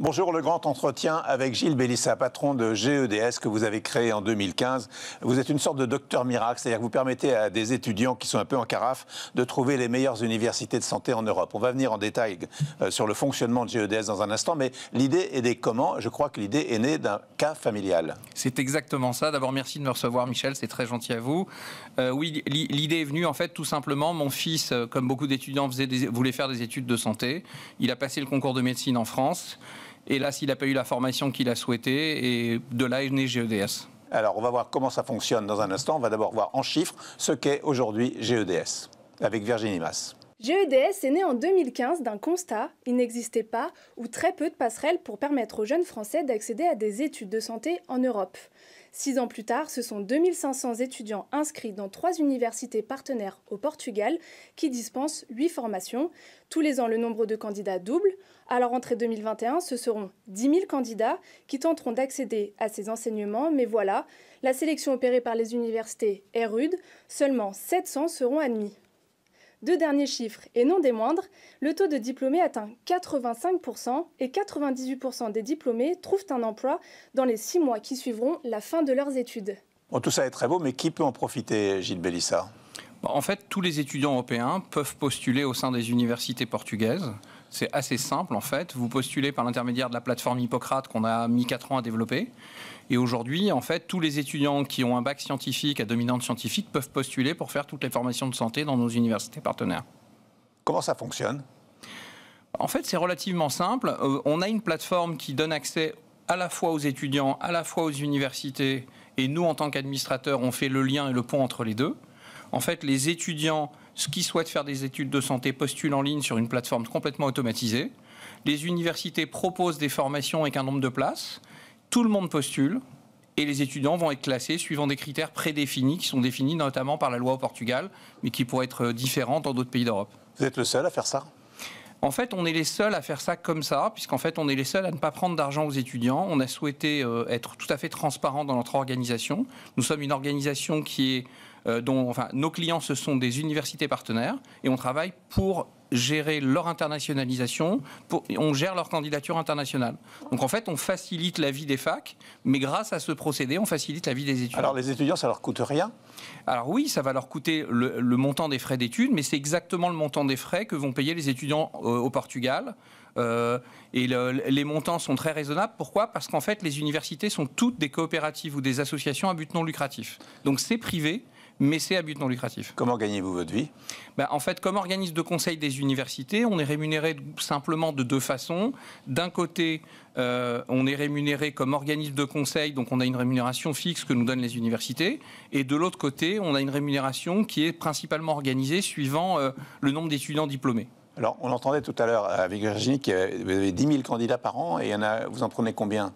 Bonjour, le grand entretien avec Gilles Bélissa, patron de GEDS que vous avez créé en 2015. Vous êtes une sorte de docteur miracle, c'est-à-dire que vous permettez à des étudiants qui sont un peu en carafe de trouver les meilleures universités de santé en Europe. On va venir en détail sur le fonctionnement de GEDS dans un instant, mais l'idée est née comment? Je crois que l'idée est née d'un cas familial. C'est exactement ça. D'abord, merci de me recevoir, Michel, c'est très gentil à vous. Oui, l'idée est venue, en fait, tout simplement, mon fils, comme beaucoup d'étudiants, voulait faire des études de santé. Il a passé le concours de médecine en France. Et là, s'il n'a pas eu la formation qu'il a souhaitée, et de là est né GEDS. Alors, on va voir comment ça fonctionne dans un instant. On va d'abord voir en chiffres ce qu'est aujourd'hui GEDS, avec Virginie Mas. GEDS est né en 2015 d'un constat, il n'existait pas ou très peu de passerelles pour permettre aux jeunes Français d'accéder à des études de santé en Europe. 6 ans plus tard, ce sont 2500 étudiants inscrits dans 3 universités partenaires au Portugal qui dispensent 8 formations. Tous les ans, le nombre de candidats double. À la rentrée 2021, ce seront 10 000 candidats qui tenteront d'accéder à ces enseignements. Mais voilà, la sélection opérée par les universités est rude. Seulement 700 seront admis. 2 derniers chiffres, et non des moindres, le taux de diplômés atteint 85% et 98% des diplômés trouvent un emploi dans les 6 mois qui suivront la fin de leurs études. Bon, tout ça est très beau, mais qui peut en profiter, Gilles Bélissa? En fait, tous les étudiants européens peuvent postuler au sein des universités portugaises. C'est assez simple, en fait. Vous postulez par l'intermédiaire de la plateforme Hippocrate qu'on a mis 4 ans à développer. Et aujourd'hui, en fait, tous les étudiants qui ont un bac scientifique à dominante scientifique peuvent postuler pour faire toutes les formations de santé dans nos universités partenaires. Comment ça fonctionne? En fait, c'est relativement simple. On a une plateforme qui donne accès à la fois aux étudiants, à la fois aux universités. Et nous, en tant qu'administrateurs, on fait le lien et le pont entre les deux. En fait, les étudiants qui souhaitent faire des études de santé postulent en ligne sur une plateforme complètement automatisée. Les universités proposent des formations avec un nombre de places. Tout le monde postule et les étudiants vont être classés suivant des critères prédéfinis qui sont définis notamment par la loi au Portugal, mais qui pourraient être différents dans d'autres pays d'Europe. Vous êtes le seul à faire ça? En fait, on est les seuls à faire ça comme ça, puisqu'en fait, on est les seuls à ne pas prendre d'argent aux étudiants. On a souhaité être tout à fait transparent dans notre organisation. Nous sommes une organisation qui est nos clients, ce sont des universités partenaires, et on travaille pour gérer leur internationalisation, on gère leur candidature internationale. Donc en fait, on facilite la vie des facs, mais grâce à ce procédé, on facilite la vie des étudiants. Alors les étudiants, ça leur coûte rien? Alors oui, ça va leur coûter le montant des frais d'études, mais c'est exactement le montant des frais que vont payer les étudiants au Portugal. Et les montants sont très raisonnables. Pourquoi? Parce qu'en fait, les universités sont toutes des coopératives ou des associations à but non lucratif. Donc c'est privé, mais c'est à but non lucratif. Comment gagnez-vous votre vie? En fait, comme organisme de conseil des universités, on est rémunéré simplement de 2 façons. D'un côté, on est rémunéré comme organisme de conseil, donc on a une rémunération fixe que nous donnent les universités. Et de l'autre côté, on a une rémunération qui est principalement organisée suivant le nombre d'étudiants diplômés. Alors, on entendait tout à l'heure avec Virginie qu'il y avait 10 000 candidats par an, et vous en prenez combien?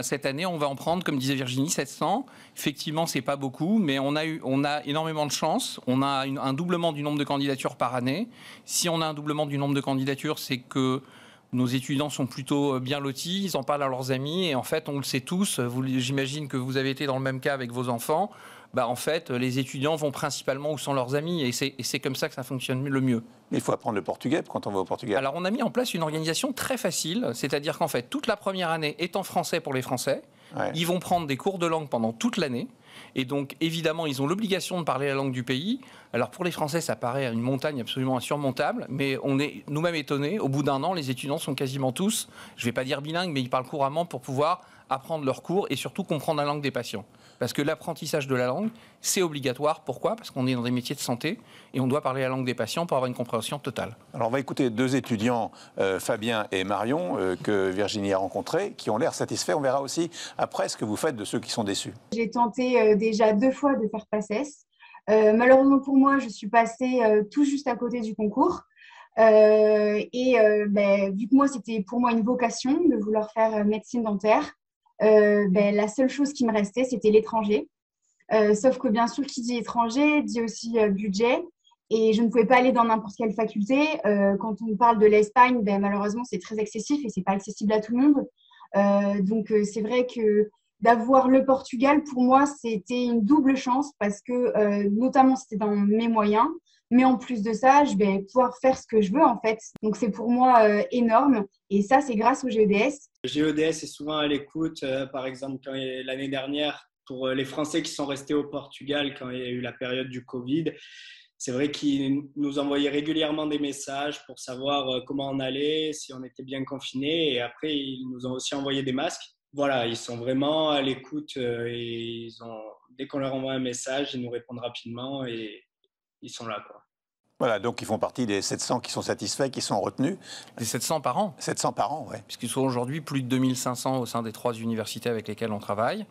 Cette année, on va en prendre, comme disait Virginie, 700. Effectivement, c'est pas beaucoup, mais on a énormément de chance. On a un doublement du nombre de candidatures par année. Si on a un doublement du nombre de candidatures, c'est que nos étudiants sont plutôt bien lotis, ils en parlent à leurs amis, et en fait, on le sait tous, j'imagine que vous avez été dans le même cas avec vos enfants, en fait, les étudiants vont principalement où sont leurs amis, et c'est comme ça que ça fonctionne le mieux. Mais il faut apprendre le portugais quand on va au Portugal. Alors, on a mis en place une organisation très facile, c'est-à-dire qu'en fait, toute la première année est en français pour les Français. Ouais. Ils vont prendre des cours de langue pendant toute l'année. Et donc, évidemment, ils ont l'obligation de parler la langue du pays. Alors, pour les Français, ça paraît une montagne absolument insurmontable, mais on est nous-mêmes étonnés. Au bout d'un an, les étudiants sont quasiment tous, je ne vais pas dire bilingues, mais ils parlent couramment pour pouvoir apprendre leurs cours et surtout comprendre la langue des patients. Parce que l'apprentissage de la langue, c'est obligatoire. Pourquoi? Parce qu'on est dans des métiers de santé et on doit parler la langue des patients pour avoir une compréhension totale. Alors, on va écouter 2 étudiants, Fabien et Marion, que Virginie a rencontrés, qui ont l'air satisfaits. On verra aussi après ce que vous faites de ceux qui sont déçus. J'ai tenté déjà 2 fois de faire PACES. Malheureusement pour moi, je suis passée tout juste à côté du concours. Vu que moi, c'était pour moi une vocation de vouloir faire médecine dentaire, la seule chose qui me restait, c'était l'étranger. Sauf que bien sûr, qui dit étranger, dit aussi budget. Et je ne pouvais pas aller dans n'importe quelle faculté. Quand on parle de l'Espagne, malheureusement, c'est très excessif et ce n'est pas accessible à tout le monde. Donc, c'est vrai que d'avoir le Portugal, pour moi, c'était une double chance parce que, notamment, c'était dans mes moyens, Mais en plus de ça, je vais pouvoir faire ce que je veux en fait. Donc c'est pour moi énorme. Et ça, c'est grâce au GEDS. GEDS est souvent à l'écoute. Par exemple, l'année dernière, pour les Français qui sont restés au Portugal quand il y a eu la période du Covid, c'est vrai qu'ils nous envoyaient régulièrement des messages pour savoir comment on allait, si on était bien confinés. Et après, ils nous ont aussi envoyé des masques. Voilà, ils sont vraiment à l'écoute. Et dès qu'on leur envoie un message, ils nous répondent rapidement et ils sont là, quoi. Voilà, donc ils font partie des 700 qui sont satisfaits, qui sont retenus. Des 700 par an. 700 par an, oui. Puisqu'ils sont aujourd'hui plus de 2500 au sein des 3 universités avec lesquelles on travaille.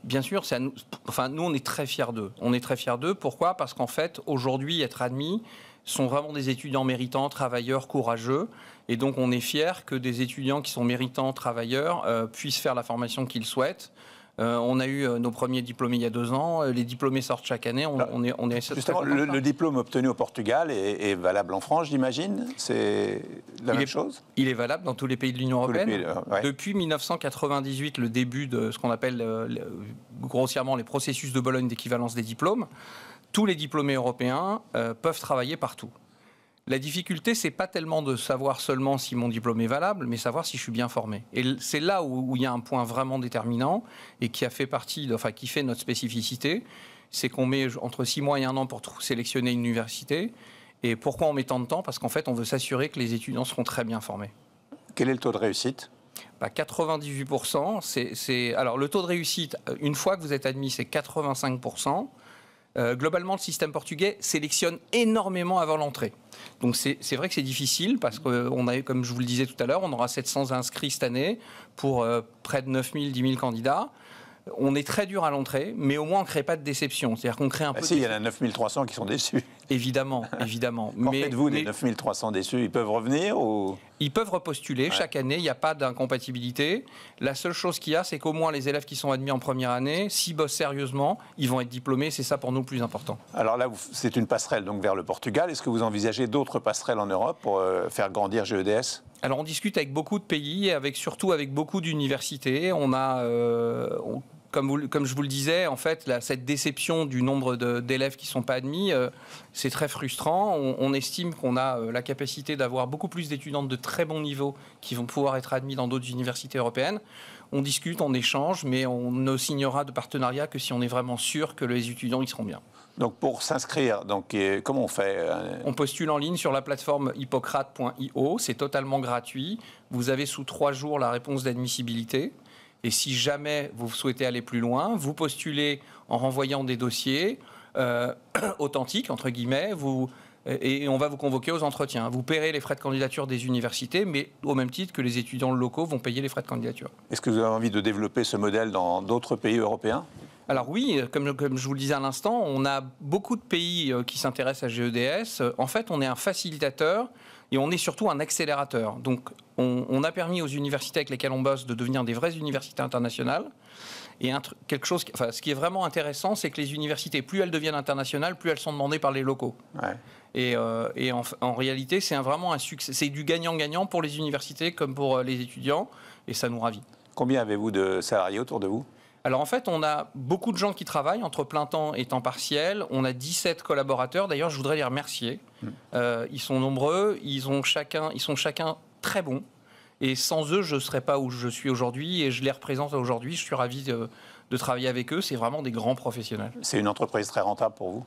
Bien sûr, nous, on est très fiers d'eux. On est très fiers d'eux. Pourquoi ? Parce qu'en fait, aujourd'hui, être admis sont vraiment des étudiants méritants, travailleurs, courageux. Et donc, on est fiers que des étudiants qui sont méritants, travailleurs, puissent faire la formation qu'ils souhaitent. On a eu nos premiers diplômés il y a 2 ans. Les diplômés sortent chaque année. On est justement, le diplôme obtenu au Portugal est valable en France, j'imagine. C'est la même chose. Il est valable dans tous les pays de l'Union européenne. Ouais. Depuis 1998, le début de ce qu'on appelle grossièrement les processus de Bologne d'équivalence des diplômes, tous les diplômés européens peuvent travailler partout. La difficulté, c'est pas tellement de savoir seulement si mon diplôme est valable, mais savoir si je suis bien formé. Et c'est là où il y a un point vraiment déterminant et qui a fait qui fait notre spécificité, c'est qu'on met entre 6 mois et 1 an pour sélectionner une université. Et pourquoi on met tant de temps ? Parce qu'en fait, on veut s'assurer que les étudiants seront très bien formés. Quel est le taux de réussite ? 98%. Alors, le taux de réussite, une fois que vous êtes admis, c'est 85%. Globalement, le système portugais sélectionne énormément avant l'entrée. Donc c'est vrai que c'est difficile parce qu'on a, comme je vous le disais tout à l'heure, on aura 700 inscrits cette année pour près de 9 000, 10 000 candidats. On est très dur à l'entrée, mais au moins on ne crée pas de déception. C'est-à-dire qu'on crée un peu... Si, il y en a 9 300 qui sont déçus. Évidemment, évidemment. Qu'en faites-vous des 9 300 déçus ? Ils peuvent revenir ou... Ils peuvent repostuler chaque année, il n'y a pas d'incompatibilité. La seule chose qu'il y a, c'est qu'au moins les élèves qui sont admis en première année, s'ils bossent sérieusement, ils vont être diplômés. C'est ça pour nous le plus important. Alors là, c'est une passerelle donc vers le Portugal. Est-ce que vous envisagez d'autres passerelles en Europe pour faire grandir GEDS ? Alors on discute avec beaucoup de pays, surtout avec beaucoup d'universités. On a... Comme je vous le disais, en fait, cette déception du nombre d'élèves qui ne sont pas admis, c'est très frustrant. On estime qu'on a la capacité d'avoir beaucoup plus d'étudiants de très bon niveau qui vont pouvoir être admis dans d'autres universités européennes. On discute, on échange, mais on ne signera de partenariat que si on est vraiment sûr que les étudiants y seront bien. Donc pour s'inscrire, comment on fait ? On postule en ligne sur la plateforme hippocrate.io. C'est totalement gratuit. Vous avez sous 3 jours la réponse d'admissibilité. Et si jamais vous souhaitez aller plus loin, vous postulez en renvoyant des dossiers authentiques, entre guillemets, et on va vous convoquer aux entretiens. Vous paierez les frais de candidature des universités, mais au même titre que les étudiants locaux vont payer les frais de candidature. Est-ce que vous avez envie de développer ce modèle dans d'autres pays européens ? Alors oui, comme je vous le disais à l'instant, on a beaucoup de pays qui s'intéressent à GEDS. En fait, on est un facilitateur et on est surtout un accélérateur. Donc, on a permis aux universités avec lesquelles on bosse de devenir des vraies universités internationales. Et ce qui est vraiment intéressant, c'est que les universités, plus elles deviennent internationales, plus elles sont demandées par les locaux. Ouais. Et en réalité, c'est vraiment un succès. C'est du gagnant-gagnant pour les universités comme pour les étudiants, et ça nous ravit. Combien avez-vous de salariés autour de vous ? Alors en fait, on a beaucoup de gens qui travaillent entre plein temps et temps partiel. On a 17 collaborateurs. D'ailleurs, je voudrais les remercier. Ils sont nombreux. Ils sont chacun très bons. Et sans eux, je ne serais pas où je suis aujourd'hui. Et je les représente aujourd'hui. Je suis ravi de travailler avec eux. C'est vraiment des grands professionnels. C'est une entreprise très rentable pour vous ?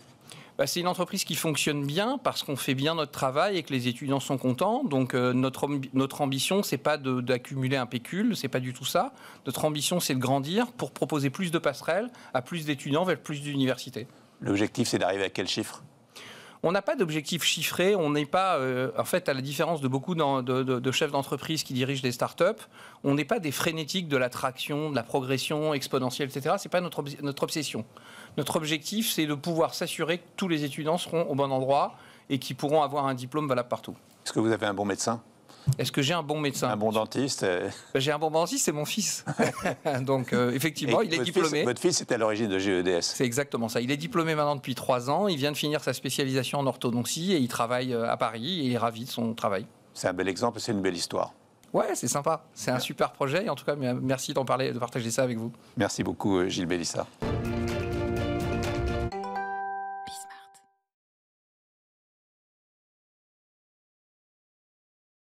C'est une entreprise qui fonctionne bien parce qu'on fait bien notre travail et que les étudiants sont contents. Donc notre ambition, c'est pas d'accumuler un pécule, c'est pas du tout ça. Notre ambition, c'est de grandir pour proposer plus de passerelles à plus d'étudiants vers plus d'universités. L'objectif, c'est d'arriver à quel chiffre ? On n'a pas d'objectif chiffré, on n'est pas, en fait, à la différence de beaucoup de chefs d'entreprise qui dirigent des startups, on n'est pas des frénétiques de l'attraction, de la progression exponentielle, etc. Ce n'est pas notre obsession. Notre objectif, c'est de pouvoir s'assurer que tous les étudiants seront au bon endroit et qu'ils pourront avoir un diplôme valable partout. Est-ce que vous avez un bon médecin ? Est-ce que j'ai un bon médecin ? Un bon dentiste ? J'ai un bon dentiste, c'est mon fils. Donc, effectivement, il est diplômé. Votre fils est à l'origine de GEDS. C'est exactement ça. Il est diplômé maintenant depuis 3 ans. Il vient de finir sa spécialisation en orthodontie et il travaille à Paris et il est ravi de son travail. C'est un bel exemple et c'est une belle histoire. Ouais, c'est sympa. C'est un super projet. Et en tout cas, merci de partager ça avec vous. Merci beaucoup, Gilles Bélissa.